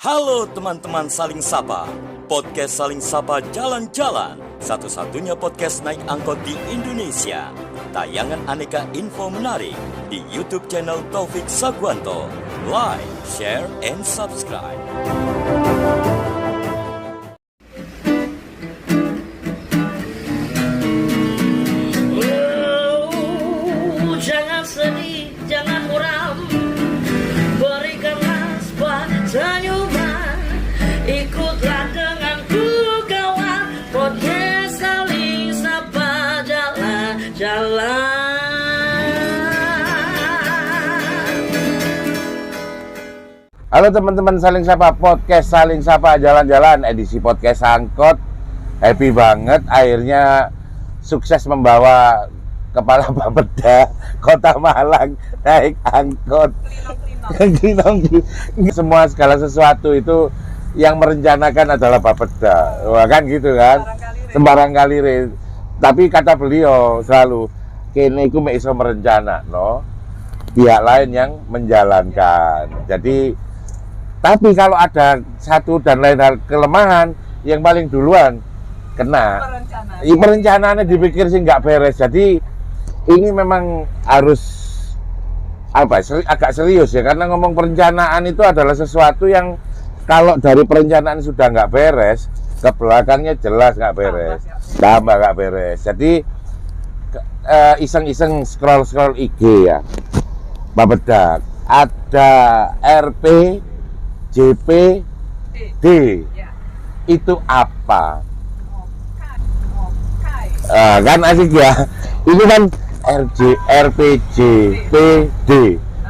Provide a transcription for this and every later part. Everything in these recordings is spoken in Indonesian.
Halo teman-teman Saling Sapa, podcast Saling Sapa Jalan-Jalan, satu-satunya podcast naik angkot di Indonesia. Tayangan aneka info menarik di YouTube channel Taufik Sagwanto. Like, share, and subscribe. Jangan sedih, jangan muram, berikanlah sebuah senyuman. Ikutlah denganku kawan, podcast Saling Sapa Jalan-Jalan. Halo teman-teman Saling Sapa, podcast Saling Sapa Jalan-Jalan, edisi podcast angkot. Happy banget akhirnya sukses membawa Kepala Bapeda Kota Malang naik angkot. Semua segala sesuatu itu yang merencanakan adalah Bapeda. Wah, kan gitu kan? Sembarang kali. Tapi kata beliau selalu, kene iku mek iso merencana, no. Pihak lain yang menjalankan. Jadi, tapi kalau ada satu dan lain hal kelemahan, yang paling duluan kena. Perencanaannya dipikir sih nggak beres. Jadi ini memang harus agak serius ya, karena ngomong perencanaan itu adalah sesuatu yang kalau dari perencanaan sudah nggak beres, ke belakangnya jelas nggak beres, tambah nggak beres. Jadi iseng-iseng scroll IG ya, Bapeda ada RP JPD, itu apa? Kan asik ya. Ini kan RPJ PD.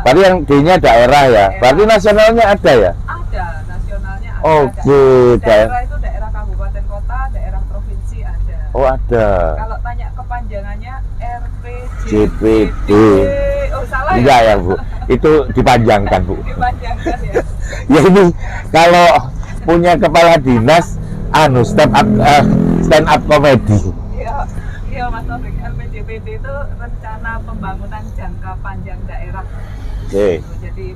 Berarti yang D-nya daerah ya. Berarti nasionalnya ada ya? Ada, nasionalnya ada. Oke, Daerah itu daerah kabupaten kota, daerah provinsi ada. Oh, ada. Kalau tanya kepanjangannya JPD. Oh, salah Enggak ya? ya, Bu. Itu dipanjangkan, Bu. Dipanjangkan ya. Ya ini kalau punya kepala dinas stand up comedy. Iya Mas Taufik, RPJPD itu rencana pembangunan jangka panjang daerah. Oke. Jadi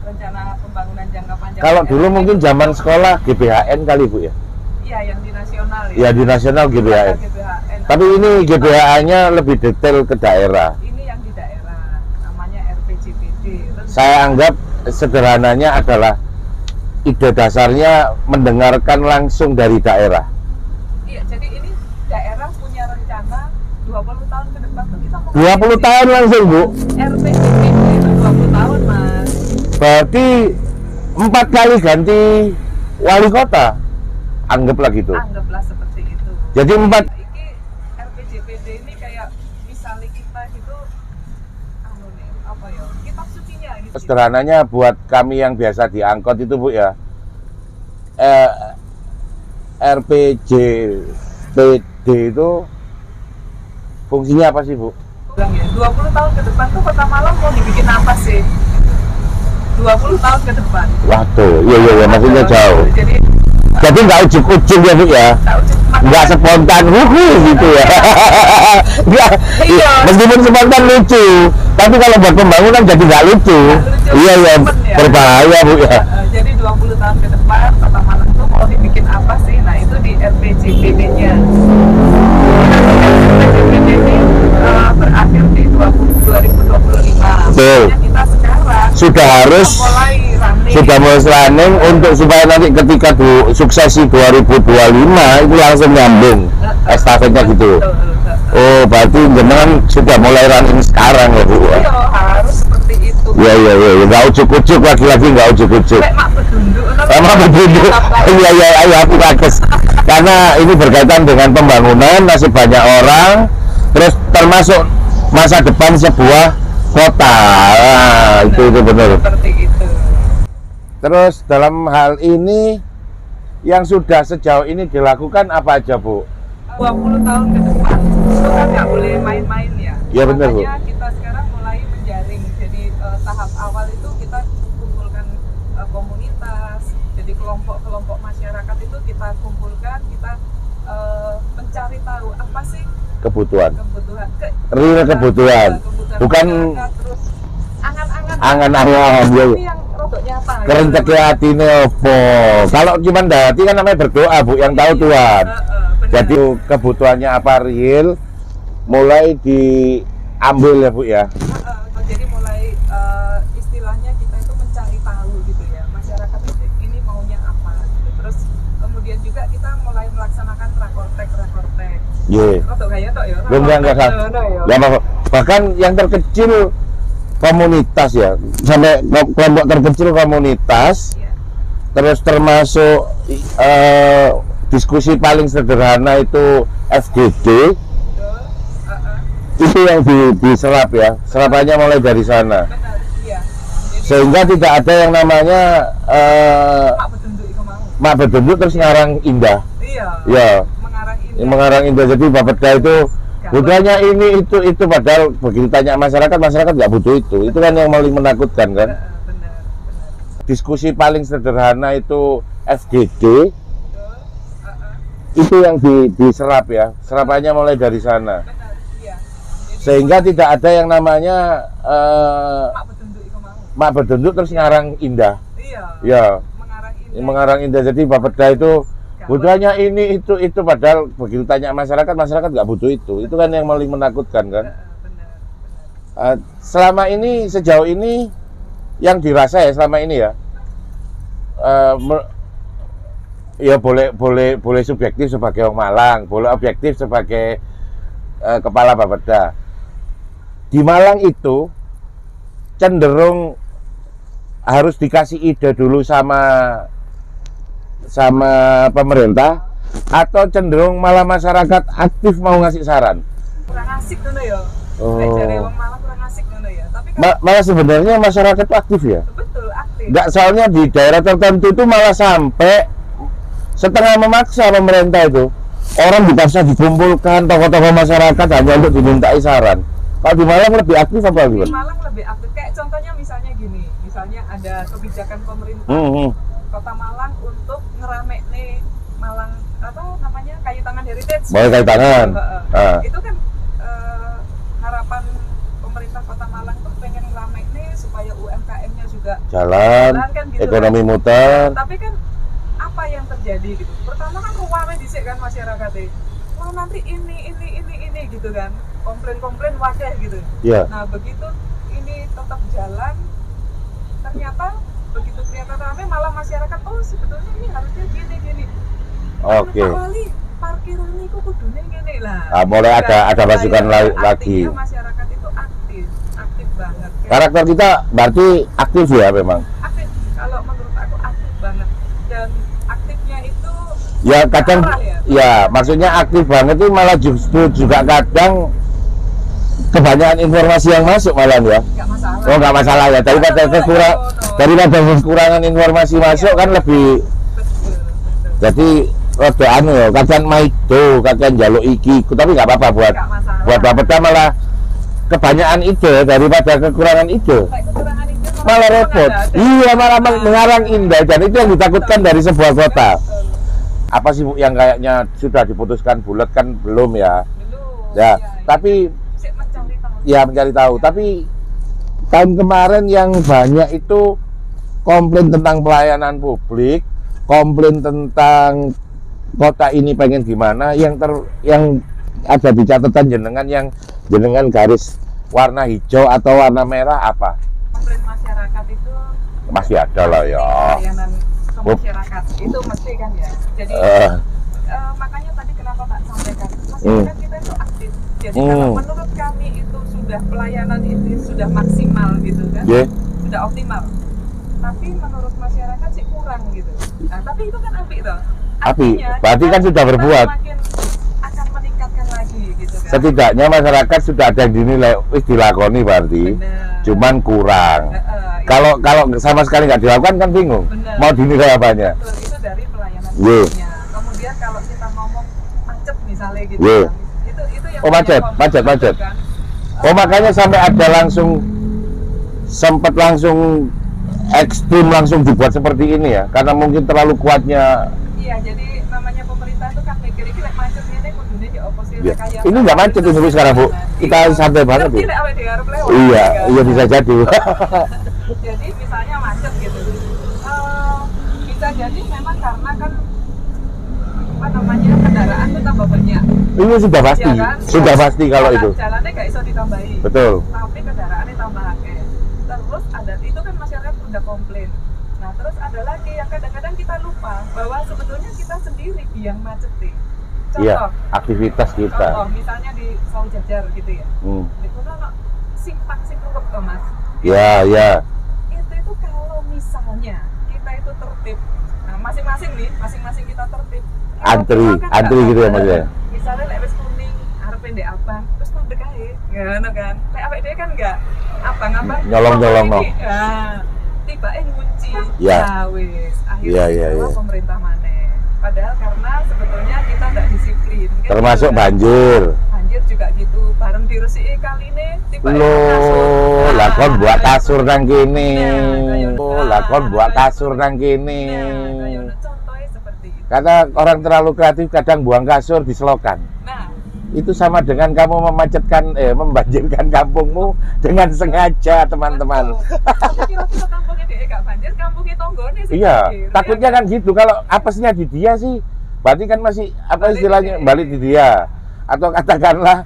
rencana pembangunan jangka panjang. Kalau daerah dulu mungkin zaman sekolah GBHN kali, Bu ya. Iya, yang di nasional ya. Ya di nasional GBHN. GBHN. Tapi ini GBHN-nya lebih detail ke daerah. Ini yang di daerah, namanya RPJPD. Terus Saya anggap sederhananya adalah ide dasarnya mendengarkan langsung dari daerah. iya, jadi ini daerah punya rencana 20 tahun ke depan tuh kita mau 20 tahun langsung, Bu. RPJPD itu 20 tahun, Mas. Berarti 4 kali ganti wali kota. Anggaplah gitu. Anggaplah seperti itu. Jadi 4 Iki RPJPD ini kayak misalnya kita gitu apa ya? Kitab sucinya gitu. sederhananya buat kami yang biasa diangkot itu, Bu ya. RPJPD itu fungsinya apa sih, Bu? Bilang ya, 20 tahun ke depan tuh Kota Malang mau dibikin apa sih? 20 tahun ke depan. Waduh, iya, maksudnya jauh. Jadi nggak ujuk-ujuk ya, Bu ya? Nggak spontan, gitu ya. Nggak, Iya. meskipun spontan lucu, tapi kalau buat pembangunan jadi nggak lucu. Iya, berbahaya, Bu ya. Jadi 20 tahun ke depan Kota Malang tuh mau dibikin apa sih? Nah, itu di RPJPD-nya. RPJPD ini berakhir di 2025. Betul. Makanya kita sekarang Sudah harus mulai running untuk supaya nanti ketika suksesi 2025 itu langsung nyambung estafetnya gitu. Oh, berarti jenengan sudah mulai running sekarang ya, Bu? Iya, harus seperti itu. Iya, nggak ujuk-ujuk, lagi-lagi nggak ujuk-ujuk. Kayak mak bedunduk. Sama begitu. Iya, ayo aku kaget. Karena ini berkaitan dengan pembangunan, masih banyak orang, terus termasuk masa depan sebuah kota. Nah, itu benar. Seperti itu. Terus dalam hal ini yang sudah sejauh ini dilakukan apa aja, Bu? 20 tahun ke depan itu kan nggak boleh main-main ya. Iya, benar, Bu. Makanya kita sekarang mulai menjaring. Jadi tahap awal itu kita kumpulkan komunitas. Jadi kelompok-kelompok masyarakat itu kita kumpulkan, kita mencari tahu apa sih Kebutuhan. real kebutuhan. Bukan masyarakat, terus angan-angan angan-angan, tapi ya. yang rodok nyata. Kerenceke atine opo. Kalau cuman hati kan namanya berdoa, Bu, yang tahu Tuhan. Benar. Jadi kebutuhannya apa real mulai diambil ya, Bu ya. Jadi mulai istilahnya kita itu mencari tahu gitu ya, masyarakat ini maunya apa gitu. Terus kemudian juga kita mulai melaksanakan rakortek. Iya. Rodok gaya tok ya. Enggak. Ya, bahkan yang terkecil komunitas ya, sampai kelompok terkecil komunitas. Iya. Terus termasuk diskusi paling sederhana itu FGD. Betul. Itu yang diserap ya, serapannya mulai dari sana. Benar, iya. Jadi Sehingga tidak ada yang namanya Pak Bedunduk itu mau. mak bedunduk terus ngarang indah. Iya. Ya, Mengarang ini. mengarang indah. Jadi Bapeda itu butuhnya ini itu padahal begitu tanya masyarakat nggak butuh itu. Itu kan yang paling menakutkan kan. Benar. Diskusi paling sederhana itu FGD. Betul. Itu yang diserap ya, serapannya mulai dari sana. Benar, iya. Jadi Sehingga tidak ada yang namanya Pak Bedunduk itu mau. mak bedunduk terus ngarang indah. Iya. Ya, Mengarang ini. mengarang indah. Jadi Bapeda itu butuhnya ini itu padahal begitu tanya masyarakat nggak butuh itu. Itu kan yang paling menakutkan kan. Benar. Selama ini sejauh ini yang dirasa ya selama ini ya, ya boleh subjektif sebagai orang Malang, boleh objektif sebagai kepala Bapeda. Di Malang itu cenderung harus dikasih ide dulu sama pemerintah, atau cenderung malah masyarakat aktif mau ngasih saran. Kurang asik ngono ya. Oh. Nek jare wong Malang kurang asik ngono ya. Tapi kan Malah sebenarnya masyarakat itu aktif ya. betul aktif. Nggak, soalnya di daerah tertentu itu malah sampai setengah memaksa pemerintah itu. Orang dipaksa dikumpulkan tokoh-tokoh masyarakat hanya untuk dimintai saran. Kalau di Malang lebih aktif apa Di gimana? Malang lebih aktif. Kayak contohnya misalnya gini, misalnya ada kebijakan pemerintah Kota Malang untuk ngerame nih Malang apa namanya kayu tangan heritage. Kayu tangan. Itu kan harapan pemerintah Kota Malang tuh pengen ngerame nih supaya UMKM-nya juga Jalan, kan, gitu ekonomi kan. muter. Tapi kan apa yang terjadi gitu? Pertama kan ruame dhisik kan masyarakatnya. Wah nanti ini gitu kan. Komplain wakil gitu. Iya. Nah begitu ini tetap jalan, ternyata begitu kelihatan rame malah masyarakat sebetulnya ini harusnya gini. Oke. Pak Wali parkiran ini kok kudune ngene lah. Mulai ada masukan lagi. Artinya masyarakat itu aktif banget. Karakter kita berarti aktif ya memang. Aktif. Kalau menurut aku aktif banget dan aktifnya itu Ya kadang arah ya. ya maksudnya aktif banget itu malah justru juga kadang kebanyakan informasi yang masuk malah ya. Nggak masalah. Oh nggak masalah ya, daripada kekurangan informasi masuk kan lebih. Betul. Jadi rada anu ya, kadang maido, kadang njaluk iki, tapi nggak apa-apa buat Nggak masalah. buat Bapeda malah kebanyakan ide daripada kekurangan ide. Kayak kekurangan itu Malah repot. Iya, malah mengarang indah, dan itu yang ditakutkan dari sebuah kota. Apa sih Bu yang kayaknya sudah diputuskan bulat kan belum ya? Belum. Ya, Iya. tapi Sik mencari tahu. ya mencari tahu. Tapi tahun kemarin yang banyak itu komplain tentang pelayanan publik, komplain tentang kota ini pengen gimana, yang ada di catatan jenengan garis warna hijau atau warna merah apa? Komplain masyarakat itu Masih ada lah ya. layanan ke masyarakat itu mesti kan ya. Jadi makanya tadi kenapa tak sampaikan masyarakat kita itu aktif. Jadi kalau menurut kami itu sudah pelayanan itu sudah maksimal gitu kan, sudah optimal. Tapi menurut masyarakat sih kurang gitu. Nah tapi itu kan apik toh. Api, Artinya, berarti kita kan sudah berbuat. semakin akan meningkatkan lagi gitu kan. Setidaknya masyarakat sudah ada yang dinilai wis dilakoni berarti. Bener. Cuman kurang. Iya. Kalau sama sekali nggak dilakukan kan bingung. Bener. Mau dinilai apanya? Betul, itu dari pelayanan Iya. publiknya. Kemudian kalau kita ngomong macet misalnya gitu Iya. kan, itu yang Oh, macet. kan. Oh makanya sampai ada sempat langsung ekstrim langsung dibuat seperti ini ya, karena mungkin terlalu kuatnya. Iya, jadi namanya pemerintah itu kan mikir iki lek macetnya nek kudune di opposite Ya. kayak Ini nggak macet ini Bu sekarang Bu, kita santai banget Bu. Iya, Iya bisa jadi. Jadi misalnya macet gitu Jadi memang karena kan apa namanya kendaraan tuh tambah banyak. Ini sudah pasti, Ya kan? sudah pasti kalau itu. Jalannya nggak bisa ditambahi. Betul. Tapi kendaraannya tambah akeh. Terus ada itu kan masyarakat udah komplain. Nah terus ada lagi yang kadang-kadang kita lupa bahwa sebetulnya kita sendiri yang maceti. Iya, aktivitas kita. Contoh misalnya di Sawu Jajar gitu ya. Di kono ono simpang sing ruwet to Mas. Ya, ya. Itu kalau misalnya kita itu tertib. Nah, masing-masing kita tertib. Antri gitu ya Mas ya. Misalnya lek wis kuning arep ndek abang, terus mandek ae. Ngono kan. Lek awake dhewe kan enggak abang-abang Nyolong-nyolong, no. Nah, tibake ngunci. Ya. Nah, wis akhirnya Ya. pemerintah maneh. Padahal karena sebetulnya kita enggak disiplin. Kan Termasuk juga. banjir. Banjir juga gitu. Bareng diresiki kaline tibake Loh, lah kon buat kasur nang kene. Nah, Oh, lah kon buat kasur nang kene. Nah, kayak contohnya seperti itu. Karena orang terlalu kreatif kadang buang kasur di selokan. Nah, Itu sama dengan kamu membanjirkan kampungmu dengan sengaja, teman-teman. Tapi kira-kira kampungnya dia gak banjir, kampungnya tonggone sih Iya, banjir, takutnya ya kan gitu. Kalau apesnya di dia sih, berarti kan masih apa Balik istilahnya di dia. balik di dia. Atau katakanlah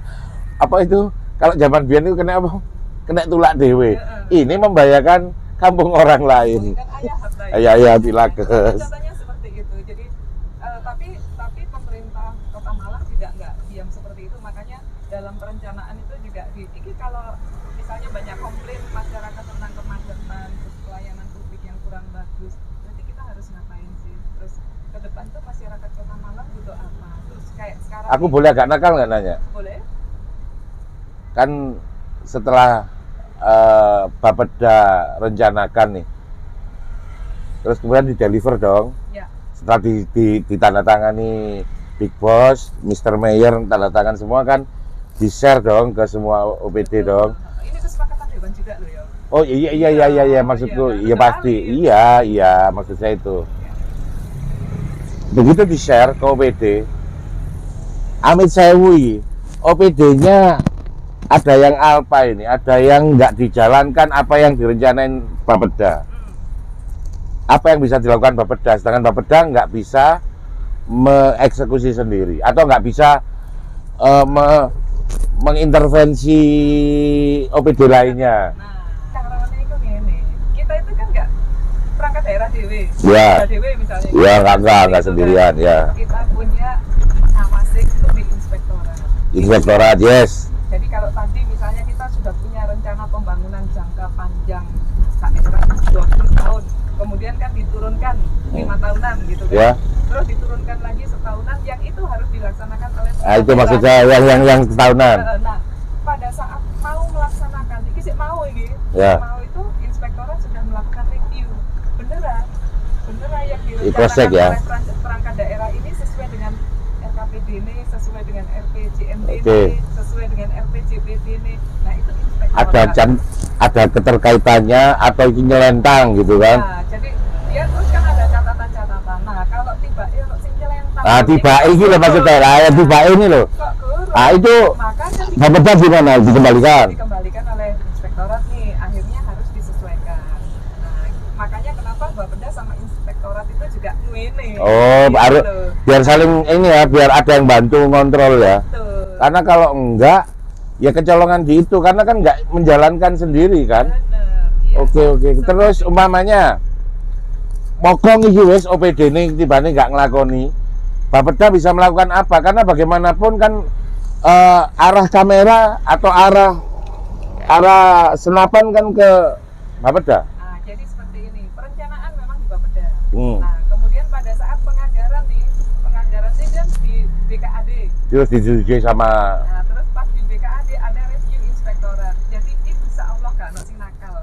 apa itu kalau zaman biyen itu kena apa? Kena tulak dewe. Ini membahayakan kampung orang lain. Kan ayah harta ya. Ya bilakes. Contohnya seperti itu. Jadi tapi pemerintah Kota Malang juga nggak diam seperti itu. Makanya dalam perencanaan itu juga ini kalau misalnya banyak komplain masyarakat tentang kemacetan, terus pelayanan publik yang kurang bagus, nanti kita harus ngapain sih? Terus ke depan tuh masyarakat Kota Malang butuh apa? Terus kayak sekarang Aku boleh agak nakal nggak nanya? boleh? Kan setelah Bapeda rencanakan nih, terus kemudian di deliver dong. Ya. Setelah ditandatangani Big Boss, Mr. Mayor tanda tangan semua kan di share dong ke semua OPD dong. Ini kesepakatan Dewan juga loh ya. Oh iya maksudku iya pasti iya maksud saya itu. Begitu di share ke OPD, amit sewu OPD-nya ada yang alpa ini, ada yang nggak dijalankan apa yang direncanain Bapeda. Apa yang bisa dilakukan Bapeda, sedangkan Bapeda nggak bisa mengeksekusi sendiri atau nggak bisa mengintervensi OPD lainnya. Nah, caranya itu gini, kita itu kan nggak perangkat daerah dewe, Ya. dewe misalnya. Ya Kita nggak itu sendirian kan, ya. Kita punya ngawasi itu di inspektorat. Inspektorat yes. Jadi kalau tadi misalnya kita sudah punya rencana pembangunan jangka panjang daerah 20 tahun, kemudian kan diturunkan 5 tahunan gitu kan. Ya. Terus diturunkan lagi setahunan, yang itu harus dilaksanakan oleh Nah, itu maksud saya yang setahunan. Nah, pada saat mau melaksanakan, ini sih mau ini, Ya. mau itu inspektorat sudah melakukan review, beneran yang Cross check direncanakan ya. oleh perangkat daerah ini sesuai dengan RKPD ini, sesuai dengan RPJMD Oke. ini, sesuai dengan RPJPD ini. Nah itu inspektorat. Ada keterkaitannya atau itu nyelentang gitu kan. Nah, jadi dia terus kan ada catatan-catatan. Nah kalau tiba sing nyelentang. Nah, tiba ini loh maksud saya, ya tiba ini loh. Kok guru? Ah, itu Maka kan Bapeda gimana dikembalikan? dikembalikan oleh inspektorat nih, akhirnya harus disesuaikan. Nah, makanya kenapa Bapeda sama inspektorat itu juga ngene. Oh, Gitu harus loh. biar saling ini ya, biar ada yang bantu ngontrol ya. Betul. Karena kalau enggak, ya kecolongan di itu karena kan enggak menjalankan sendiri kan. Bener, iya. Oke. Terus umpamanya mokong iki wis OPD ini tibane enggak ngelakoni. Bapeda bisa melakukan apa? Karena bagaimanapun kan arah kamera atau arah senapan kan ke Bapeda. Nah, jadi seperti ini. Perencanaan memang di Bapeda. Hmm. Nah, kemudian pada saat penganggaran sih kan di BKAD. Terus disetujui sama Nah, terus pas di BKAD ada review inspektorat. Jadi insya Allah gak ada sing nakal.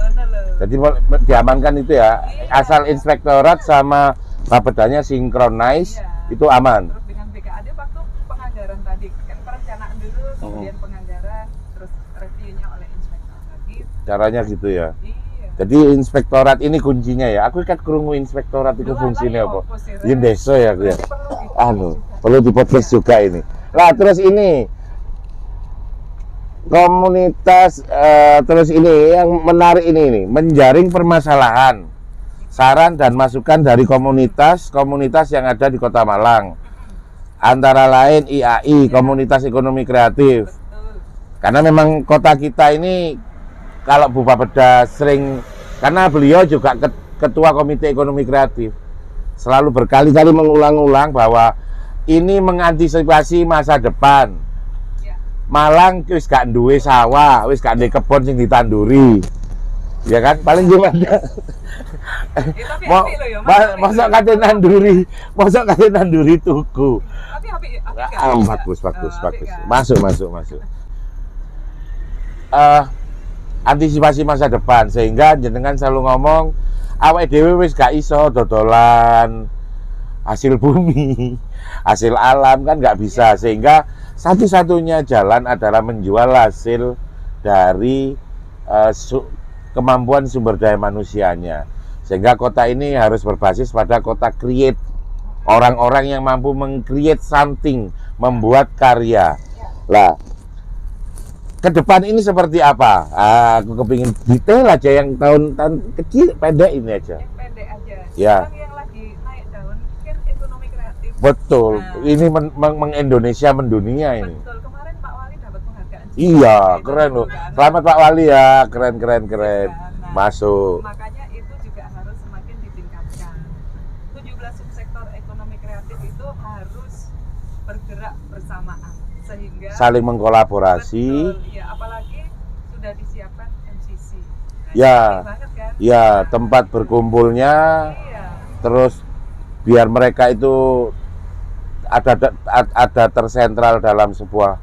Bener loh. jadi diamankan itu ya. Iya. Asal inspektorat sama Bapedanya sinkronis Iya. itu aman. Terus dengan BKAD waktu penganggaran tadi kan perencanaan dulu, kemudian penganggaran, terus reviewnya oleh inspektorat. Gitu. Caranya gitu ya. Iya. Jadi inspektorat ini kuncinya ya. Aku kan krungu inspektorat itu fungsinya apa? Yen desa ya aku ya. Perlu di podcast juga ini. Nah, terus ini komunitas terus ini yang menarik ini menjaring permasalahan saran dan masukan dari komunitas yang ada di Kota Malang. Antara lain IAI, Komunitas Ekonomi Kreatif. Betul. Karena memang kota kita ini, kalau Bu Bapeda sering, karena beliau juga Ketua Komite Ekonomi Kreatif, selalu berkali-kali mengulang-ulang bahwa ini mengantisipasi masa depan. Ya. Malang wis gak duwe sawah, wis gak duwe kebon sing ditanduri. Ya kan, paling gimana? Tapi apik lho ya, Mosok kate nanduri tuku. Tapi apik kan? Bagus. Apik kan? Masuk. Antisipasi masa depan, sehingga jenengan selalu ngomong awake dhewe wis gak iso dodolan hasil bumi, hasil alam kan nggak bisa, sehingga satu-satunya jalan adalah menjual hasil dari kemampuan sumber daya manusianya. Sehingga kota ini harus berbasis pada kota create, orang-orang yang mampu meng-create something, membuat karya. Lah, ke depan ini seperti apa? Aku kepingin detail aja, yang tahun-tahun kecil pendek ini aja. Yang pendek aja. Ya. Sekarang yang lagi naik daun kan ekonomi kreatif. Betul, Nah. ini meng-Indonesia mendunia ini. Betul, kemarin Pak Wali dapat penghargaan. Iya, Gitu, keren loh. kan. Selamat Pak Wali ya, keren. Nah, Masuk. makanya itu juga harus semakin ditingkatkan. 17 subsektor ekonomi kreatif itu harus bergerak bersamaan sehingga Saling mengkolaborasi. betul, ya, apalagi sudah disiapkan MCC. Nah, Ya. ini penting banget kan? Ya, tempat berkumpulnya, Iya. terus biar mereka itu ada tersentral dalam sebuah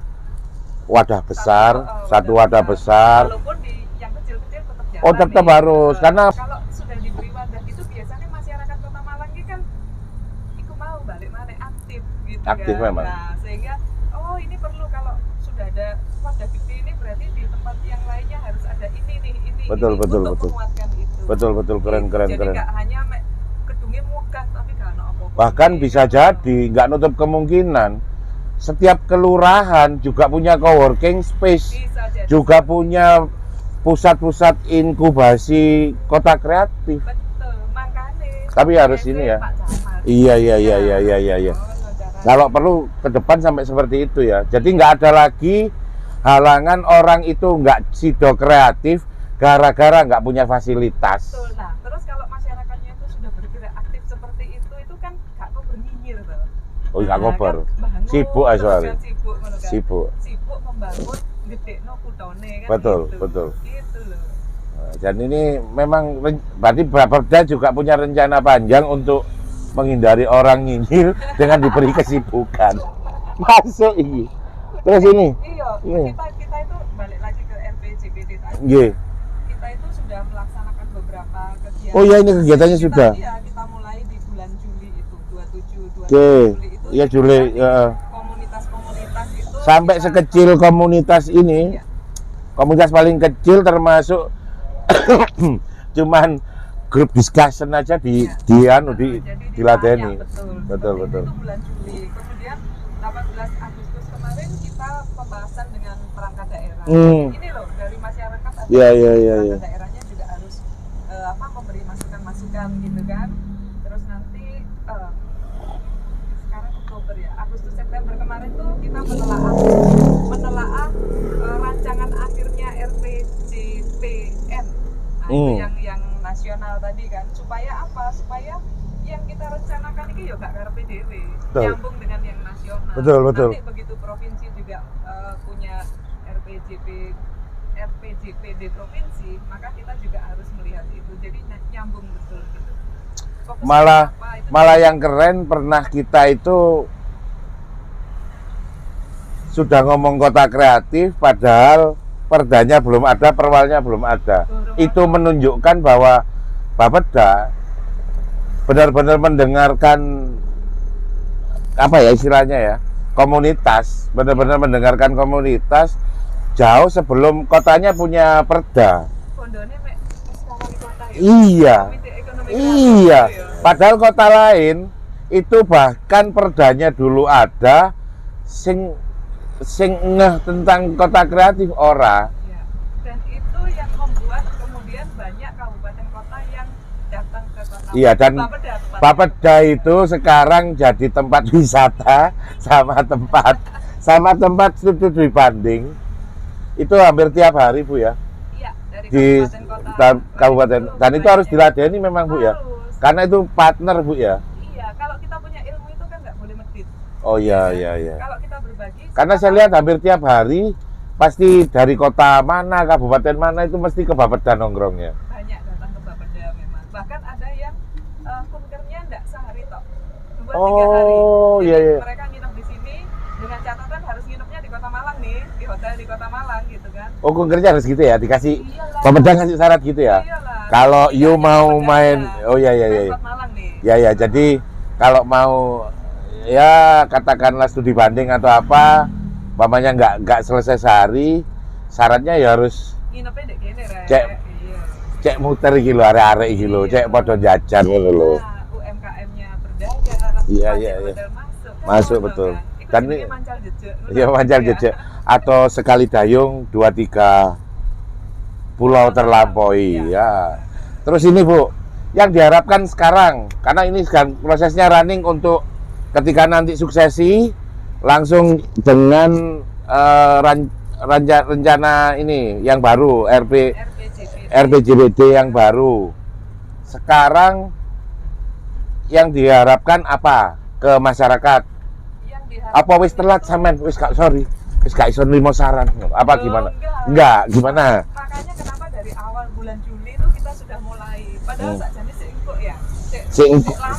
wadah besar, satu wadah besar. Walaupun di yang kecil-kecil tetap jalan. Oh, tetap nih. harus, karena kalau sudah diberi wadah itu biasanya masyarakat Kota Malang ini kan ikut mau balik mana aktif gitu Aktif kan. memang. Nah, sehingga ini perlu, kalau sudah ada wadah gede ini berarti di tempat yang lainnya harus ada ini Betul, ini betul, untuk betul. menguatkan itu. Betul, keren. Jadi nggak hanya gedungnya megah tapi nggak ada apa-apa. Bahkan bisa jadi, nggak nutup kemungkinan, setiap kelurahan juga punya coworking space, Bisa jadi. juga punya pusat-pusat inkubasi kota kreatif. Betul, makanya. Tapi harus ini ya. Pak Camat. Iya. Oh, cara- Kalau perlu ke depan sampai seperti itu ya. Jadi nggak ada lagi halangan orang itu nggak sido kreatif gara-gara nggak punya fasilitas. Betul. Nah, terus kalau masyarakatnya itu sudah bergerak aktif seperti itu kan gak kok bernyinyir tuh. Oh, nggak kober. Kan bangun, Sibuk aja terus soalnya. kan sibuk, ngono kan. Sibuk. Membangun gedekno kutone kan. Betul, gitu. betul. Gitu loh. Dan ini memang berarti Bapeda juga punya rencana panjang untuk menghindari orang nyinyir dengan diberi kesibukan. Masuk ini. Terus ini. Iya, kita itu balik lagi ke RPJPD tadi. Nggih. Kita itu sudah melaksanakan beberapa kegiatan. Oh ya, ini kegiatannya sudah. Iya, kita mulai di bulan Juli itu, 27 Oke. Juli itu. Iya, Juli, ya. Komunitas-komunitas itu Sampai kita- sekecil komunitas ini, Iya. komunitas paling kecil termasuk cuman grup discussion aja Jadi diladeni. ditanya, Betul. Itu bulan Juli. Kemudian 18 Agustus kemarin kita pembahasan dengan perangkat daerah. Ini loh, dari masyarakat ada Iya. perangkat daerahnya juga harus memberi masukan-masukan gitu kan. Terus nanti sekarang Oktober ya, Agustus September kemarin tuh kita menelaah rancangan akhirnya RPJPN. Nah, itu yang nasional tadi kan, supaya apa? Supaya yang kita rencanakan ini ya gak karepe dhewe, nyambung dengan yang nasional. Betul. Nanti begitu provinsi juga punya RPJPD provinsi, maka kita juga harus melihat itu. Jadi nyambung betul gitu. Fokus Malah apa, itu malah yang keren pernah kita itu sudah ngomong kota kreatif padahal perdanya belum ada, perwalnya belum ada. Itu menunjukkan bahwa Bapeda benar-benar mendengarkan apa ya istilahnya ya, komunitas, benar-benar mendengarkan komunitas jauh sebelum kotanya punya perda. Pondone mek wali kota ya. Iya. Komite Ekonomi Iya, Kreatif itu ya. padahal kota lain itu bahkan perdanya dulu ada sing ngeh tentang kota kreatif ora. Ya. Dan itu yang membuat kemudian banyak kabupaten kota yang datang ke Kota Iya, dan Bapeda tepatnya. Bapeda itu sekarang jadi tempat wisata sama tempat studi banding. Itu hampir tiap hari, Bu ya. Iya, dari Di kabupaten kota. kabupaten. Dan itu harus diladeni memang, Bu ya. Harus. Karena itu partner, Bu ya. Iya, kalau kita punya ilmu itu kan nggak boleh medit. Oh iya, iya, iya. Kalau kita berbagi, Karena saya lihat hampir tiap hari pasti dari kota mana, kabupaten mana itu mesti ke Bapeda nongkrongnya. banyak datang ke Bapeda memang. Bahkan ada yang kunkernya nggak sehari toh, 2-3 hari. Oh, Jadi iya, iya. mereka nginep di sini dengan catatan harus nginepnya di Kota Malang nih, di hotel di Kota Malang gitu kan. Oh, kunkernya harus gitu ya, dikasih Iyalah. Bapeda ngasih syarat gitu ya. Iyalah. Kalau Tidak you hanya mau Bapeda main, aja. oh iya iya iya. Pemkot Malang nih. Ya ya, jadi kalau mau ya katakanlah studi banding atau apa, umpamanya nggak selesai sehari, syaratnya ya harus Nginepnya dek kene Rek. Cek. Iya. cek muter iki lho, arek-arek iki lho, cek padha jajan ngono lho. Nah, UMKM-nya berdagang. Iya, pajak iya, iya. modal masuk. Kan Masuk, ngono betul. kan. Itu Dan jenenge ini- mancal jejak. Ya mancal jejak atau sekali dayung 2-3 pulau terlampaui ya. Terus ini Bu, yang diharapkan sekarang karena ini sekarang prosesnya running untuk ketika nanti suksesi langsung dengan rencana ini yang baru RPJBD yang baru. Sekarang yang diharapkan apa ke masyarakat? Yang diharapkan Apa wis telat sampean? Wis gak sorry. Wis gak iso nrimo saran. Apa Oh, gimana? enggak. Enggak, gimana? Makanya kenapa dari awal bulan Juli itu kita sudah mulai, padahal sakjane sik engko ya.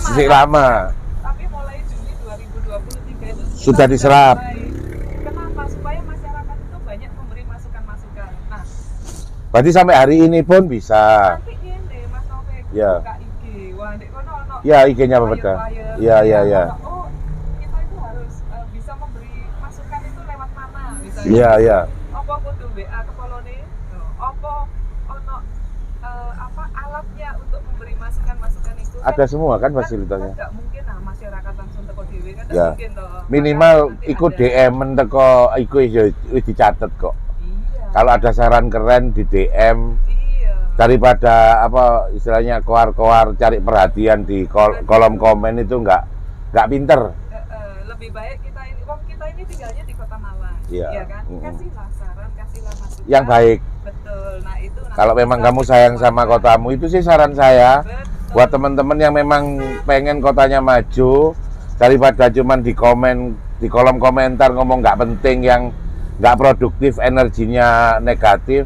Sik lama. Tapi mulai Juli 2023 itu kita Sudah diserap. mulai. Kenapa? Supaya masyarakat itu banyak memberi masukan-masukan. Nah, Berarti sampai hari ini pun bisa. nanti ini Mas Taufik Ya. buka IG. Wah, ndek kono ono Ya, IG-nya Bapeda. flyer-flyer. Iya, iya, iya. Oh, kita itu harus bisa memberi masukan itu lewat mana misalnya. Iya, iya. Apa kudu WA ke Polone? Apa ono apa alatnya untuk memberi masukan-masukan itu? Ada semua kan Kan fasilitasnya. nggak mungkin lah masyarakat langsung teko dhewe kan nggak Ya. mungkin toh. Minimal Maka nanti iku ada- DM teko iku wis dicatet kok. Iya. Kalau ada saran keren di DM Iya. daripada apa istilahnya koar-koar cari perhatian di kolom komen itu nggak pinter. Lebih baik kita ini, kita ini tinggalnya di Kota Malang, Iya. ya kan? Mm-mm. Kasihlah saran, kasihlah masukan. Yang baik. Betul. Nah itu. nanti Kalau memang kita kamu sayang sama semuanya. kotamu itu sih saran saya. Betul. Buat teman-teman yang memang pengen kotanya maju, daripada cuman di komen di kolom komentar ngomong nggak penting yang nggak produktif, energinya negatif,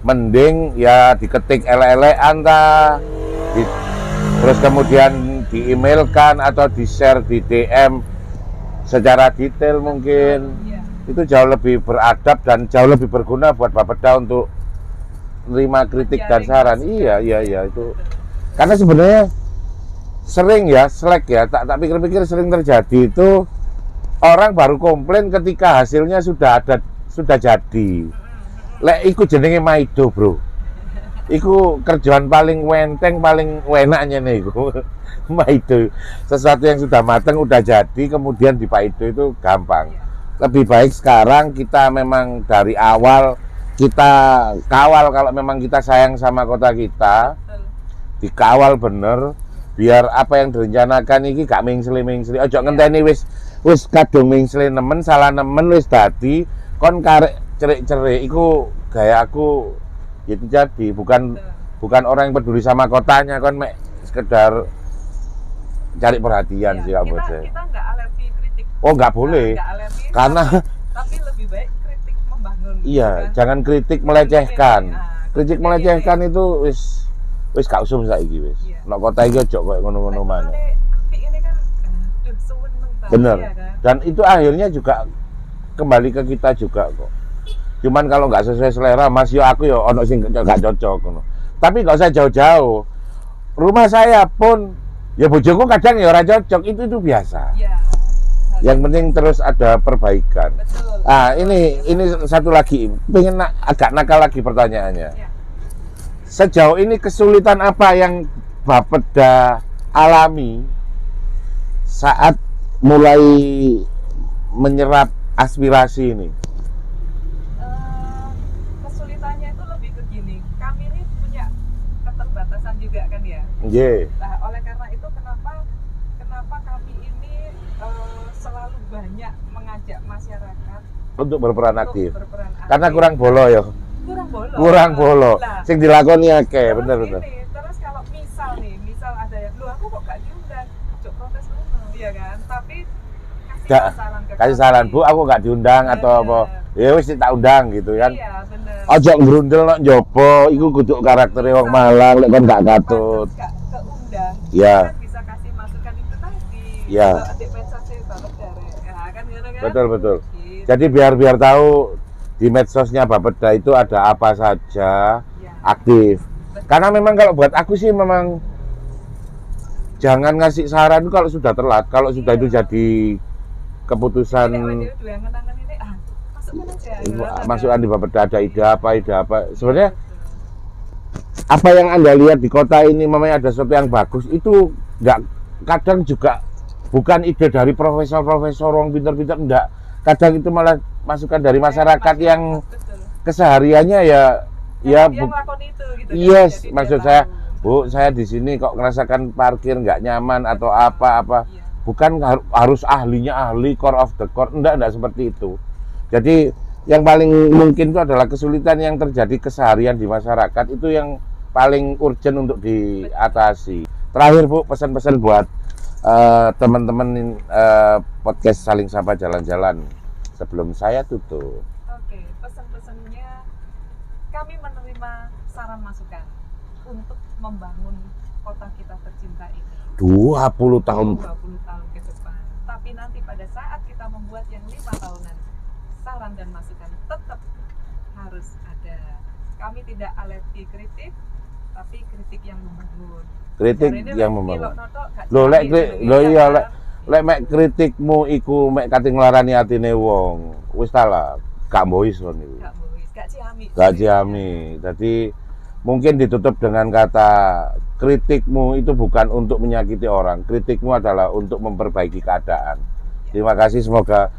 mending ya diketik ele-elean terus kemudian di-emailkan atau di-share di DM secara detail mungkin. Iya. Itu jauh lebih beradab dan jauh lebih berguna buat Bapeda untuk menerima kritik dan Menjaring saran. masukan. Iya, iya, iya itu. Karena sebenarnya sering ya slack ya, tak pikir-pikir sering terjadi itu orang baru komplain ketika hasilnya sudah jadi. Lek iku jenenge maido, Bro. Iku kerjaan paling wenteng, paling enaknya nih iku. Maido. Sesuatu yang sudah matang udah jadi kemudian dipaido itu gampang. Lebih baik sekarang kita memang dari awal kita kawal kalau memang kita sayang sama kota kita. Betul. Dikawal bener biar apa yang direncanakan iki gak mengsli-mengsli. Ojo ngenteni wis kadung mengsli nemen salah nemen wis dadi kon karek cerik-cerik iku gaya aku itu jadi bukan orang yang peduli sama kotanya kon mek sekedar cari perhatian sih Iya, buat kita saya. nggak alergi kritik. Oh nggak boleh Nggak alergi, karena tapi lebih baik kritik membangun. iya kan? jangan kritik melecehkan. Nah, Kritik melecehkan itu wis gak usum saiki wis. Iya. Nek kota iki ojo koyo ngono-ngono maneh. Tapi ini kan, aduh, seweneng banget, Bener. ya kan? Dan itu akhirnya juga kembali ke kita juga kok. Cuman kalau nggak sesuai selera, Mas yo aku yo ono sing nggak cocok ngono. Tapi nggak usah jauh-jauh. Rumah saya pun ya bojoku kadang ya ora cocok, itu biasa. Iya. Yang penting terus ada perbaikan. Betul. Ah, ini satu lagi, pengen agak nakal lagi pertanyaannya. Ya. Sejauh ini kesulitan apa yang Bapeda alami saat mulai menyerap aspirasi ini? Kesulitannya itu lebih ke gini. Kami ini punya keterbatasan juga kan ya. Nggih. Nah, oleh kami ini selalu banyak mengajak masyarakat Untuk berperan untuk aktif. berperan aktif. Karena kurang bolo ya. Kurang bolo. Sing Lah, dilakoni akeh, terus bener. ini, terus kalau misal ada yang, lu aku kok gak diundang, cuk protes ngono, iya kan? Tapi Gak, kasih saran, Bu, aku gak diundang atau Bener. apa. Ya wis tak undang gitu kan. Iya, bener. Ojo ngrundel nok njobo, iku kudu karaktere wong Malang lek kon gak katut. Gak keundang, Iya. kan bisa kasih masukan itu tadi. Iya. Kalau adik medsosnya banget derek, ya kan gitu kan? Betul. Gitu. Jadi biar tahu di medsosnya Bapeda itu ada apa saja Ya. aktif. Karena memang kalau buat aku sih memang jangan ngasih saran kalau sudah telat. Kalau sudah itu jadi keputusan Ini dua yang ngenangan ini, masukkan aja. gitu kan? masukan di Bapeda ada ide apa. Sebenarnya apa yang Anda lihat di kota ini memang ada sesuatu yang bagus itu nggak, kadang juga bukan ide dari profesor orang pintar-pintar, enggak. Kadang itu malah masukan dari masyarakat yang Betul. kesehariannya ya Dia bu- melakukan itu gitu. yes, Jadi dia maksud tahu. saya, Bu, saya di sini kok merasakan parkir nggak nyaman atau apa. Iya. Bukan harus ahlinya ahli core of the core, enggak seperti itu. Jadi yang paling mungkin itu adalah kesulitan yang terjadi keseharian di masyarakat, itu yang paling urgent untuk diatasi. Terakhir Bu, pesan-pesan buat teman-teman podcast Saling Sapa Jalan-Jalan sebelum saya tutup. Oke, pesan-pesannya kami menerima saran masukan untuk membangun kota kita tercinta ini 20 tahun 20 tahun ke depan. Tapi nanti pada saat kita membuat yang 5 tahunan, saran dan masukan tetap harus ada. Kami tidak alergi kritik, tapi kritik yang membangun. kritik Hari ini yang lek membangun. ilok noto gak Lho lek jamin, kri- jenenge, lho ya iya kan? lek mek kritikmu iku mek kate nglarani atine wong, wis ta lah, gak mbok iso niku. Gak bohong, gak ciamik. Gak jami. Jadi mungkin ditutup dengan kata kritikmu itu bukan untuk menyakiti orang, kritikmu adalah untuk memperbaiki keadaan. Terima kasih,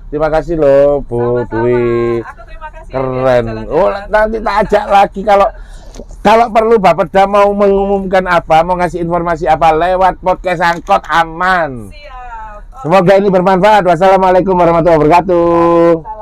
terima kasih loh Bu Sama-sama. Dwi. Aku terima kasih ya, Keren. jalan-jalan. Oh, nanti tak ajak lagi kalau perlu Bapeda mau mengumumkan apa, mau ngasih informasi apa lewat podcast Angkot aman. Siap. Semoga ini bermanfaat. Wassalamualaikum warahmatullahi wabarakatuh.